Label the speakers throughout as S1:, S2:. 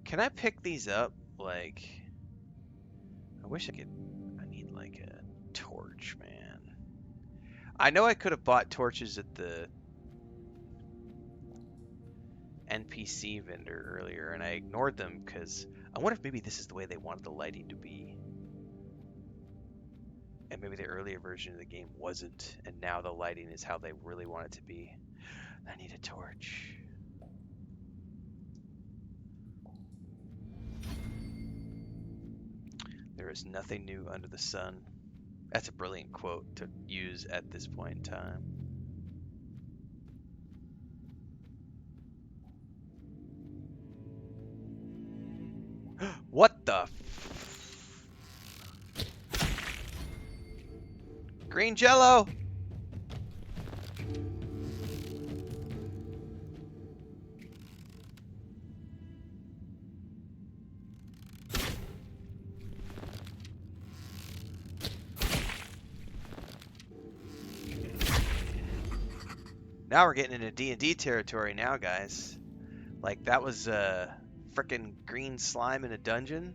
S1: Can I pick these up? Like, I wish I could. I need like a torch, man. I know I could have bought torches at the NPC vendor earlier, and I ignored them because I wonder if maybe this is the way they wanted the lighting to be. And maybe the earlier version of the game wasn't, and now the lighting is how they really want it to be. I need a torch. There is nothing new under the sun. That's a brilliant quote to use at this point in time. What the green jello? Now we're getting into D&D territory now, guys. Like, that was frickin' green slime in a dungeon.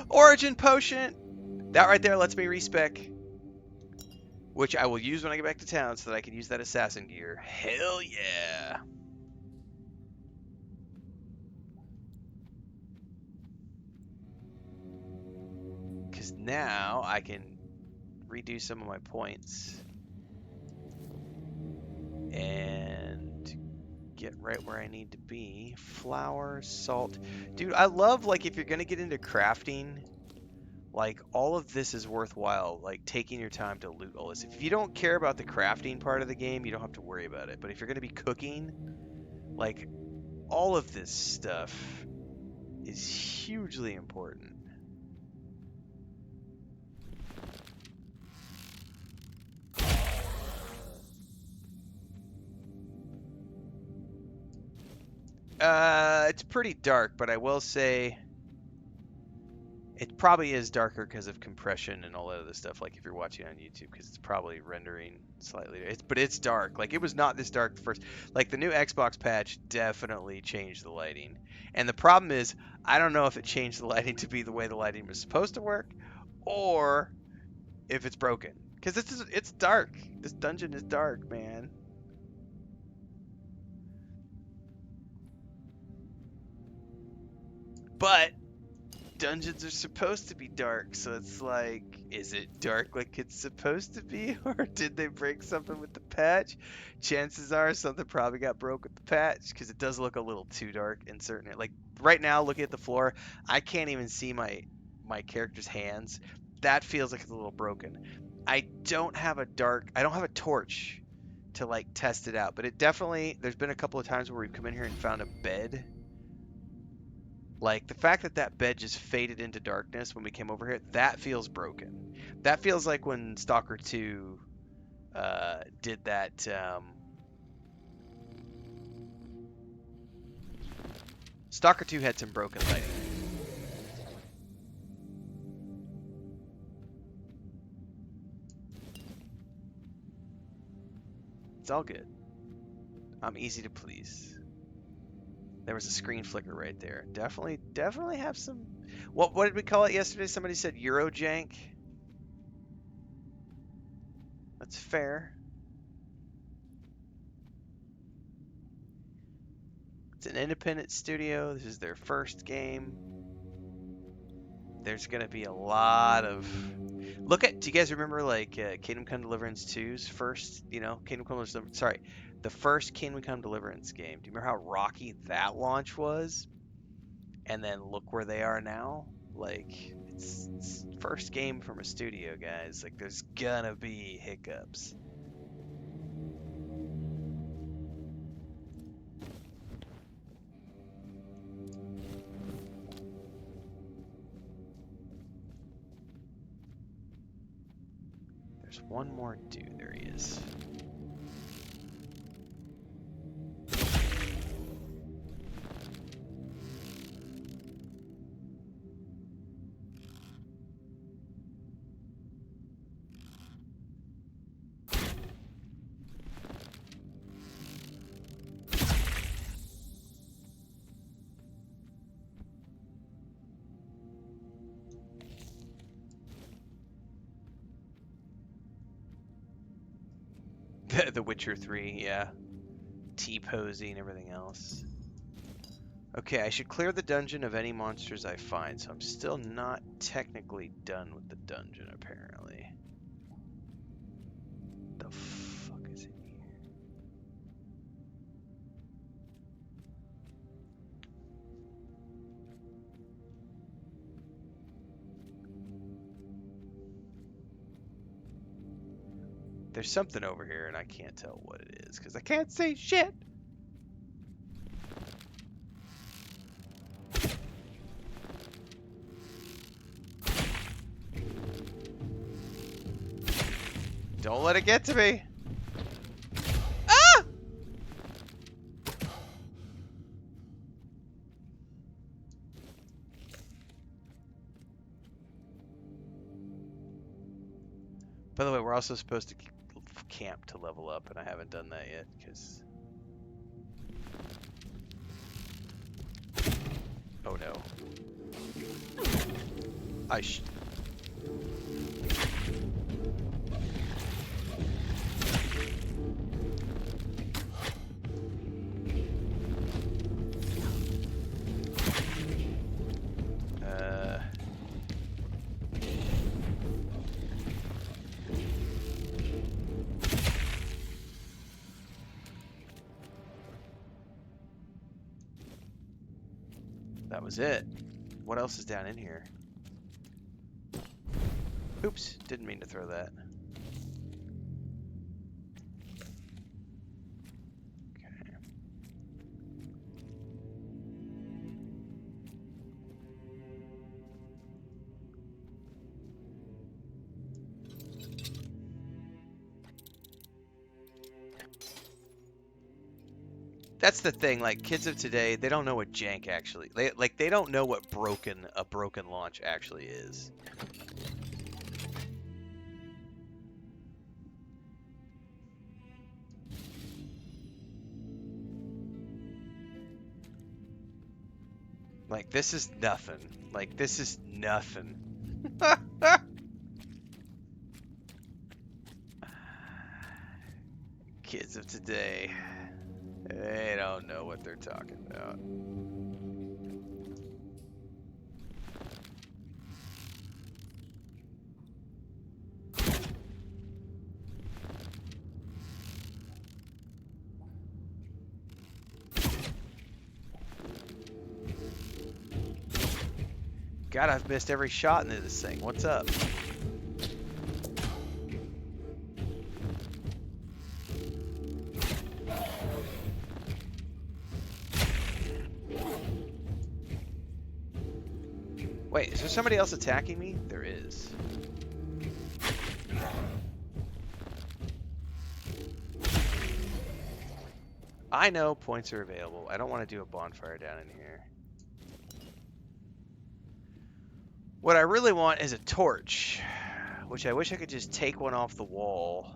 S1: Origin potion! That right there lets me respec. Which I will use when I get back to town so that I can use that assassin gear. Hell yeah! Because now I can redo some of my points and get right where I need to be. Flour, salt. Dude, I love, like, if you're going to get into crafting, like, all of this is worthwhile, like, taking your time to loot all this. If you don't care about the crafting part of the game, you don't have to worry about it. But if you're going to be cooking, like, all of this stuff is hugely important. It's pretty dark, but I will say it probably is darker because of compression and all that other stuff. Like if you're watching on YouTube, because it's probably rendering slightly. But it's dark. Like it was not this dark first. Like the new Xbox patch definitely changed the lighting. And the problem is, I don't know if it changed the lighting to be the way the lighting was supposed to work, or if it's broken. Because it's dark. This dungeon is dark, man. But dungeons are supposed to be dark, so it's like, is it dark like it's supposed to be, or did they break something with the patch? Chances are something probably got broke with the patch, because it does look a little too dark in certain, like right now looking at the floor, I can't even see my character's hands. That feels like it's a little broken. I don't have a torch to like test it out, but it definitely, there's been a couple of times where we've come in here and found a bed. Like, the fact that that bed just faded into darkness when we came over here, that feels broken. That feels like when Stalker 2 did that. Stalker 2 had some broken lighting. It's all good. I'm easy to please. There was a screen flicker right there. Definitely have some. What did we call it yesterday? Somebody said Eurojank. That's fair. It's an independent studio. This is their first game. There's gonna be a lot of. Do you guys remember like Kingdom Come Deliverance 2's first? Kingdom Come Deliverance. Sorry, the first Kingdom Come Deliverance game. Do you remember how rocky that launch was? And then look where they are now. Like it's first game from a studio, guys. Like there's gonna be hiccups. There's one more dude. There he is. The Witcher 3, yeah. T-posing and everything else. Okay, I should clear the dungeon of any monsters I find, so I'm still not technically done with the dungeon, apparently. The fuck is in here? There's something over here, and I can't tell what it is, because I can't see shit! Don't let it get to me! Ah! By the way, we're also supposed to camp to level up, and I haven't done that yet, because... Oh no. That was it. What else is down in here? Oops, didn't mean to throw that. Okay. That's the thing, like kids of today, they don't know what jank actually. They don't know what a broken launch actually is. Like this is nothing. Like this is nothing. Kids of today, they don't know what they're talking about. God, I've missed every shot into this thing. What's up? Wait, is there somebody else attacking me? There is. I know points are available. I don't want to do a bonfire down in here. What I really want is a torch, which I wish I could just take one off the wall.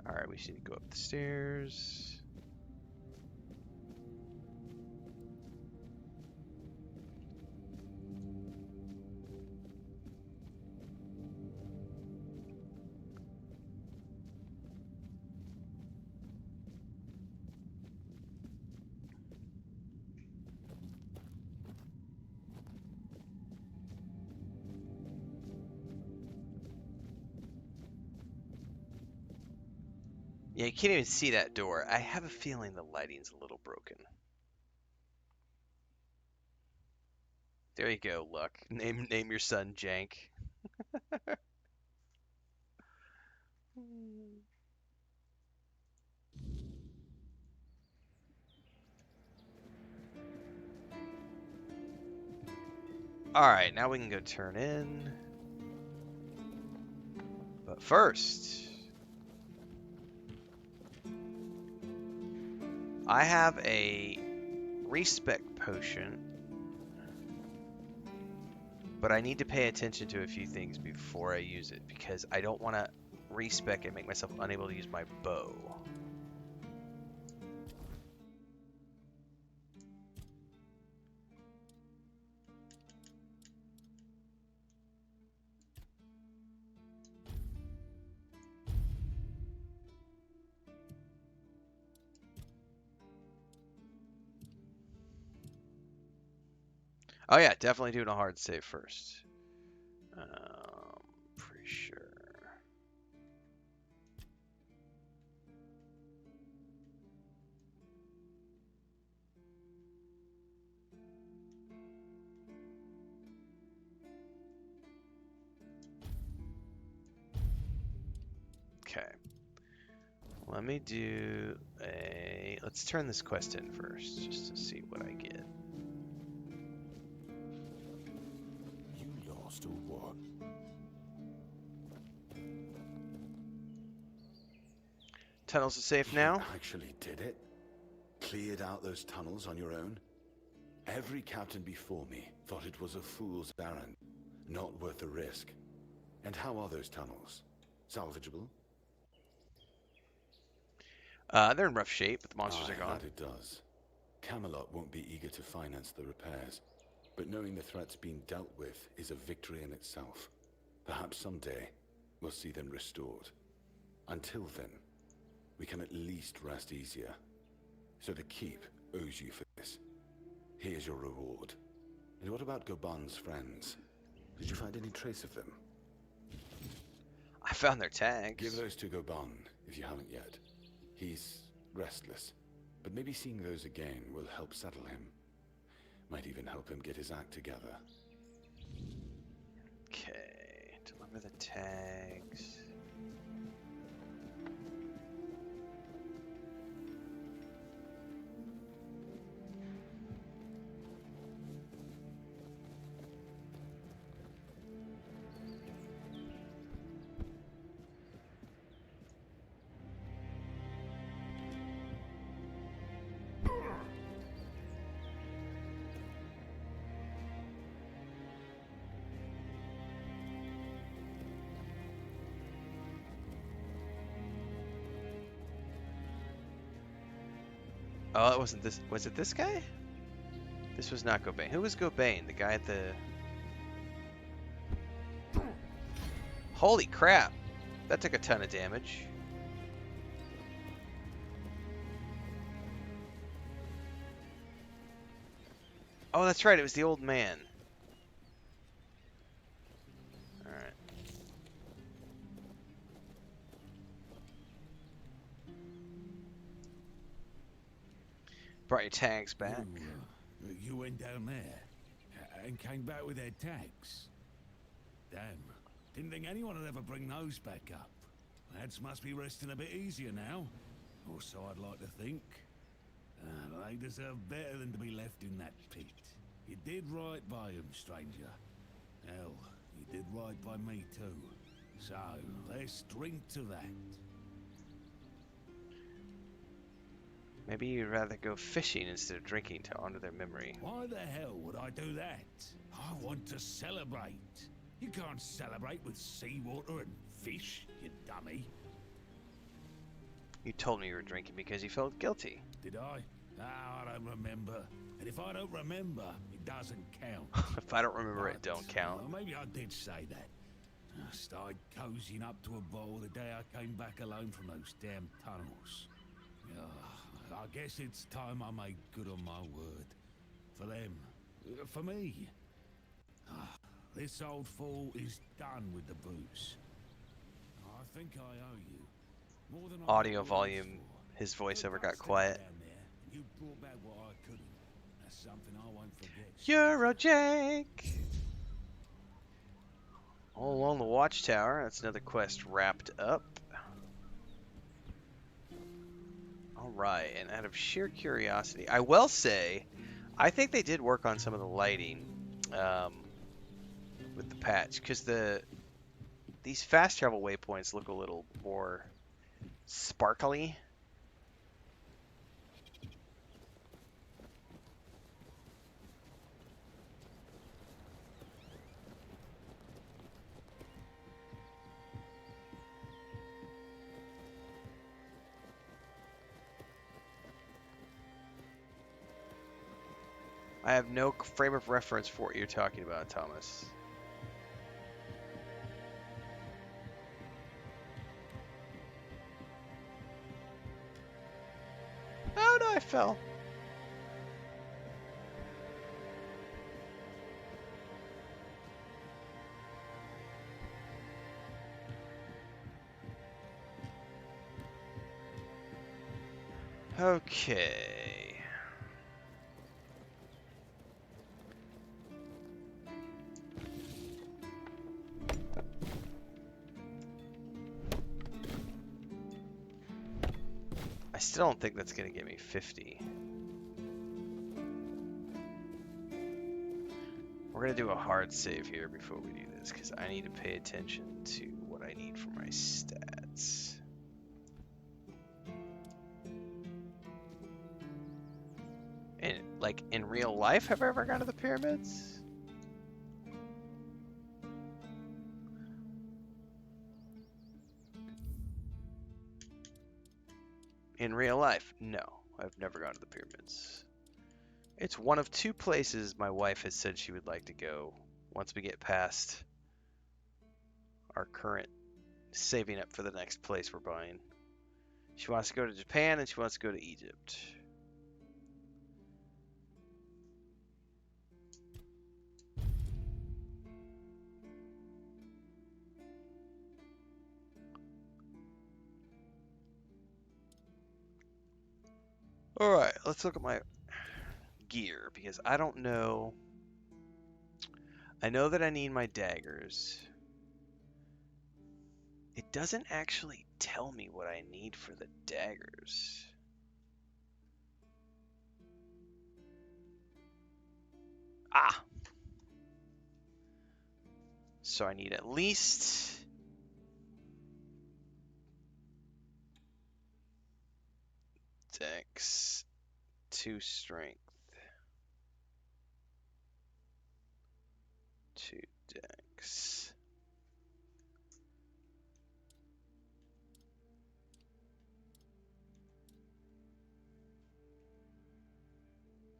S1: Alright, we just need to go up the stairs. Yeah, you can't even see that door. I have a feeling the lighting's a little broken. There you go, Luck. Name your son Jank. Alright, now we can go turn in. But first... I have a respec potion, but I need to pay attention to a few things before I use it because I don't want to respec and make myself unable to use my bow. Oh yeah, definitely doing a hard save first. Pretty sure. Okay. Let me do a... Let's turn this quest in first, just to see what I get.
S2: You lost or what?
S1: Tunnels are safe
S2: You
S1: now.
S2: actually did it? Cleared out those tunnels on your own? Every captain before me thought it was a fool's errand, not worth the risk. And how are those tunnels? Salvageable?
S1: They're in rough shape, but the monsters are gone.
S2: That it does. Camelot won't be eager to finance the repairs, but knowing the threat's been dealt with is a victory in itself. Perhaps someday we'll see them restored. Until then, we can at least rest easier. So the Keep owes you for this. Here's your reward. And what about Goban's friends? Did you find any trace of them?
S1: I found their tags.
S2: Give those to Goban, if you haven't yet. He's restless, but maybe seeing those again will help settle him. Might even help him get his act together.
S1: Okay, deliver the tags. Oh, it wasn't this. Was it this guy? This was not Gobain. Who was Gobain? The guy at the... Holy crap! That took a ton of damage. Oh, that's right. It was the old man. Alright. Brought your tags back.
S3: You went down there and came back with their tags. Damn. Didn't think anyone would ever bring those back up. Lads must be resting a bit easier now. Or so I'd like to think. They deserve better than to be left in that pit. You did right by them, stranger. Hell, you did right by me too. So, let's drink to that.
S1: Maybe you'd rather go fishing instead of drinking to honor their memory.
S3: Why the hell would I do that? I want to celebrate. You can't celebrate with seawater and fish, you dummy.
S1: You told me you were drinking because you felt guilty.
S3: Did I? No, I don't remember. And if I don't remember, it doesn't count.
S1: If I don't remember, it
S3: But,
S1: don't count.
S3: well, maybe I did say that. I started cozying up to a bowl the day I came back alone from those damn tunnels. I guess it's time I made good on my word. For them. For me. This old fool is done with the booze. I think I owe you. More than I
S1: Audio
S3: could
S1: volume,
S3: ask for.
S1: his voiceover got
S3: Stay
S1: quiet.
S3: down there, and you brought back what I couldn't. That's something I won't forget.
S1: Eurojake! All along the watchtower. That's another quest wrapped up. Alright, and out of sheer curiosity, I will say, I think they did work on some of the lighting with the patch, because these fast travel waypoints look a little more sparkly. I have no frame of reference for what you're talking about, Thomas. Oh no, I fell. Okay. I still don't think that's going to get me 50. We're going to do a hard save here before we do this, because I need to pay attention to what I need for my stats. And, like, in real life, have I ever gone to the pyramids? In real life, no. I've never gone to the pyramids. It's one of two places my wife has said she would like to go once we get past our current saving up for the next place we're buying. She wants to go to Japan and she wants to go to Egypt. Alright, let's look at my gear, because I don't know. I know that I need my daggers. It doesn't actually tell me what I need for the daggers. Ah! So I need at least Dex, 2 strength, 2 Dex.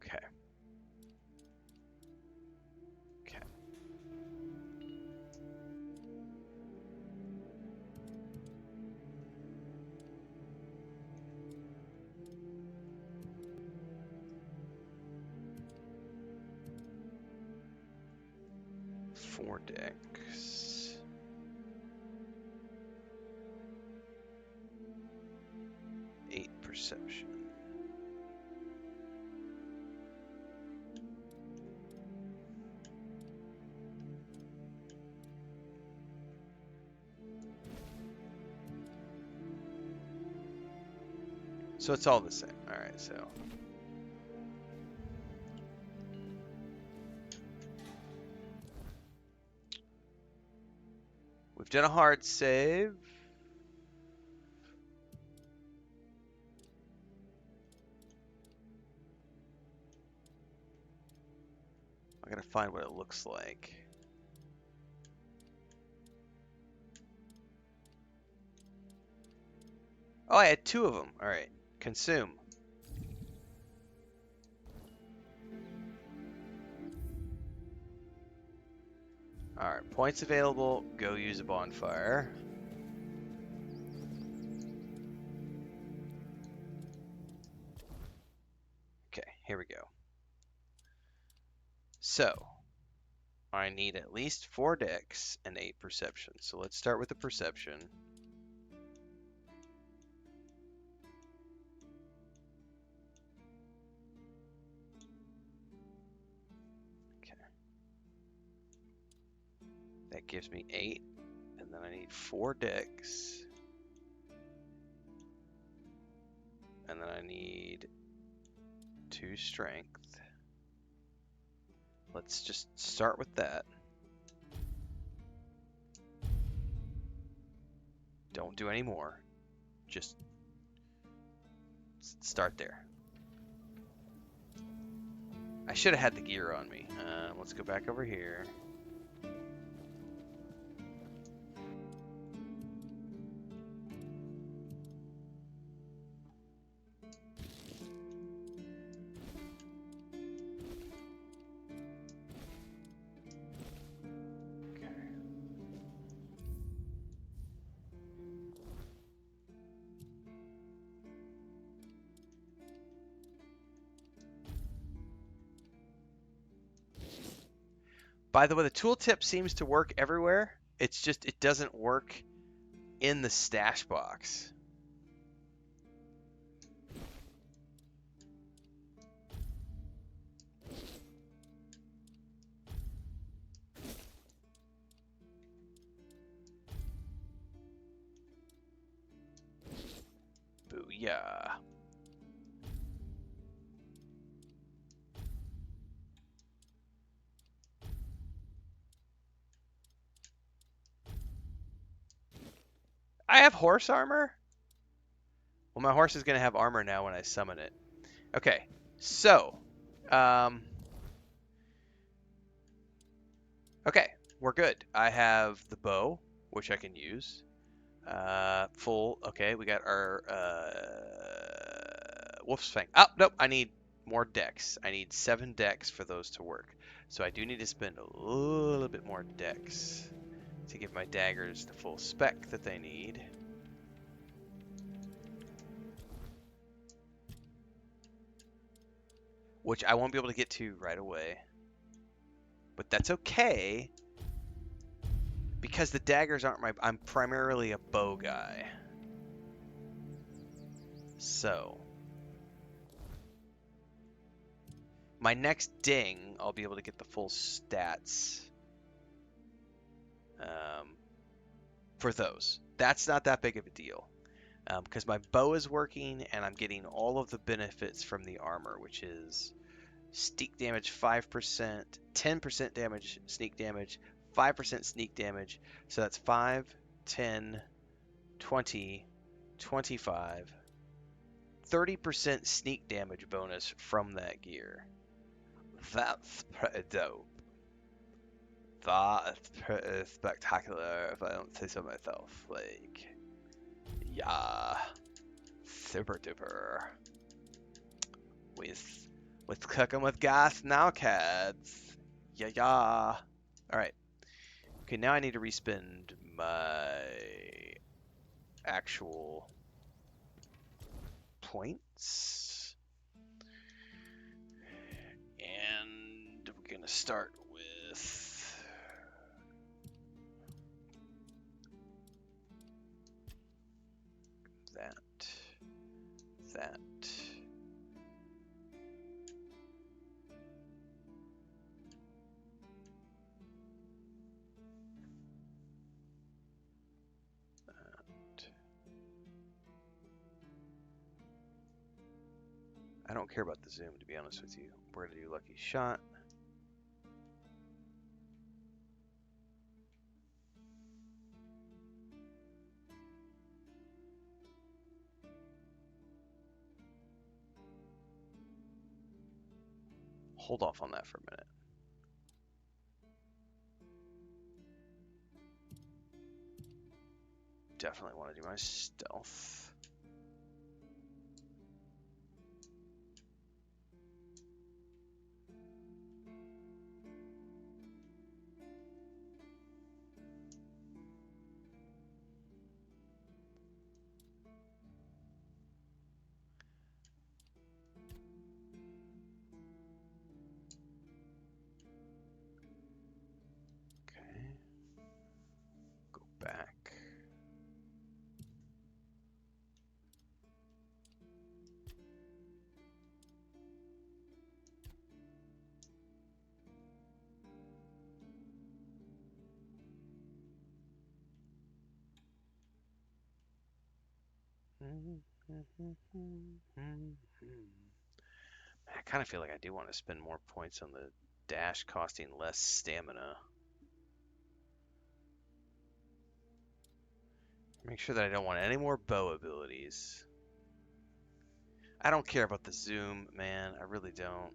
S1: Okay. Okay. Four Dex. 8 perception. So it's all the same. Alright, so. We've done a hard save. I gotta find what it looks like. Oh, I had 2 of them. Alright. Consume. Alright, points available. Go use a bonfire. Okay, here we go. So, I need at least 4 Dex and 8 Perception. So let's start with the Perception. Okay. That gives me 8. And then I need 4 Dex. And then I need 2 Strength. Let's just start with that. Don't do any more. Just start there. I should have had the gear on me. Let's go back over here. By the way, the tooltip seems to work everywhere. It's just it doesn't work in the stash box. Booyah. I have horse armor? Well, my horse is going to have armor now when I summon it. Okay, so, okay, we're good. I have the bow, which I can use. Full, okay, we got our, Wolf's Fang. Oh, nope, I need more decks. I need 7 decks for those to work. So I do need to spend a little bit more decks to give my daggers the full spec that they need. Which I won't be able to get to right away. But that's okay, because the daggers aren't I'm primarily a bow guy. So, my next ding, I'll be able to get the full stats for those. That's not that big of a deal, because my bow is working and I'm getting all of the benefits from the armor, which is sneak damage 5%, 10% damage, sneak damage, 5% sneak damage. So that's 5, 10, 20, 25, 30% sneak damage bonus from that gear. That's pretty dope. That's pretty spectacular, if I don't say so myself. Like, yeah, super duper. With cooking with gas now, kids. Yeah, yeah. All right. Okay, now I need to respend my actual points. And we're going to start with that. I don't care about the zoom, to be honest with you. We're going to do lucky shot. Hold off on that for a minute. Definitely want to do my stealth. Back. I kind of feel like I do want to spend more points on the dash costing less stamina. Make sure that I don't want any more bow abilities. I don't care about the zoom, man. I really don't.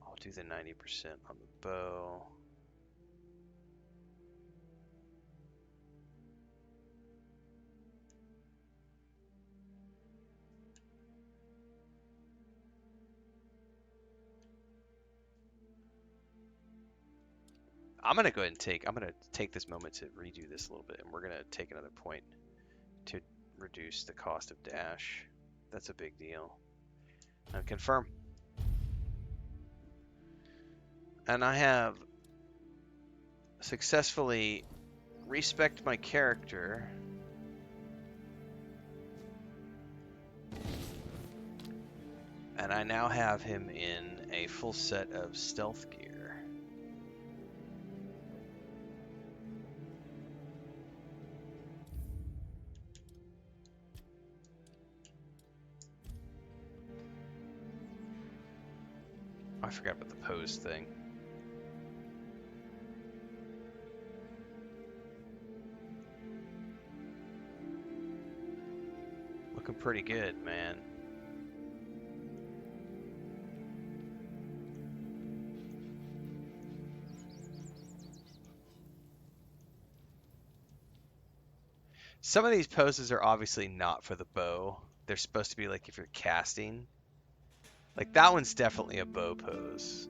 S1: I'll do the 90% on the bow. I'm gonna go ahead and I'm gonna take this moment to redo this a little bit, and we're gonna take another point to reduce the cost of dash. That's a big deal. And confirm. And I have successfully respect my character. And I now have him in a full set of stealth gear. I forgot about the pose thing. Looking pretty good, man. Some of these poses are obviously not for the bow. They're supposed to be like if you're casting. Like that one's definitely a bow pose.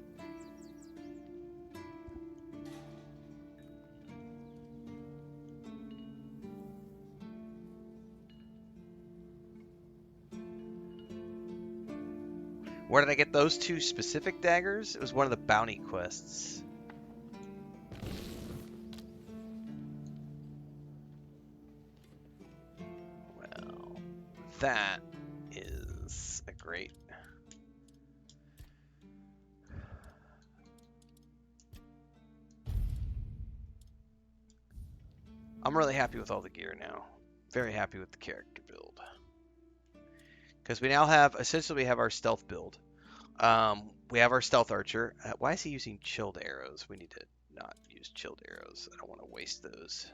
S1: Where did I get those two specific daggers? It was one of the bounty quests. Well, that is a great... I'm really happy with all the gear now. Very happy with the character build. Because we now have, essentially we have our stealth build. We have our stealth archer. Why is he using chilled arrows? We need to not use chilled arrows. I don't want to waste those.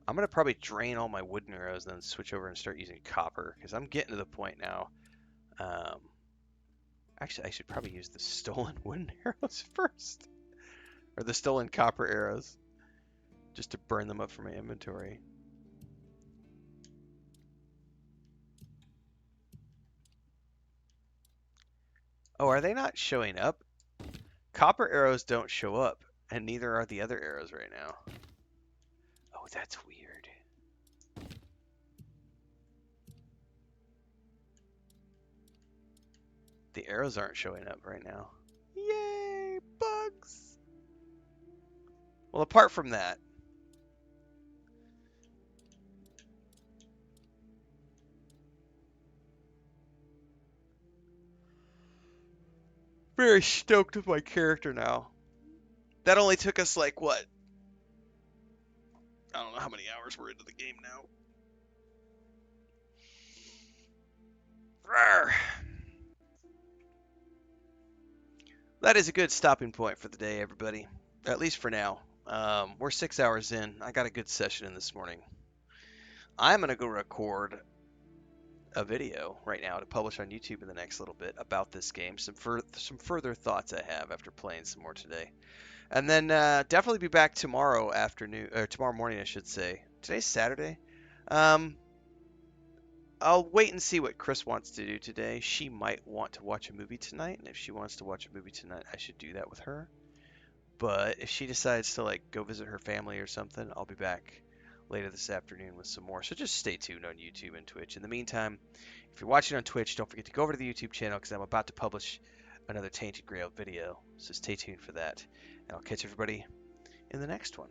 S1: I'm going to probably drain all my wooden arrows and then switch over and start using copper because I'm getting to the point now. Actually, I should probably use the stolen wooden arrows first. Or the stolen copper arrows. Just to burn them up from my inventory. Oh, are they not showing up? Copper arrows don't show up, and neither are the other arrows right now. Oh, that's weird. The arrows aren't showing up right now. Yay, bugs! Well, apart from that, very stoked with my character now. That only took us like, what? I don't know how many hours we're into the game now. Rawr. That is a good stopping point for the day, everybody. At least for now. We're 6 hours in. I got a good session in this morning. I'm going to go record a video right now to publish on YouTube in the next little bit about this game. Some further thoughts I have after playing some more today. And then definitely be back tomorrow afternoon, or tomorrow morning, I should say. Today's Saturday. I'll wait and see what Chris wants to do today. She might want to watch a movie tonight, and if she wants to watch a movie tonight, I should do that with her. But if she decides to like go visit her family or something, I'll be back later this afternoon with some more. So just stay tuned on YouTube and Twitch. In the meantime, if you're watching on Twitch, don't forget to go over to the YouTube channel because I'm about to publish another Tainted Grail video. So stay tuned for that. And I'll catch everybody in the next one.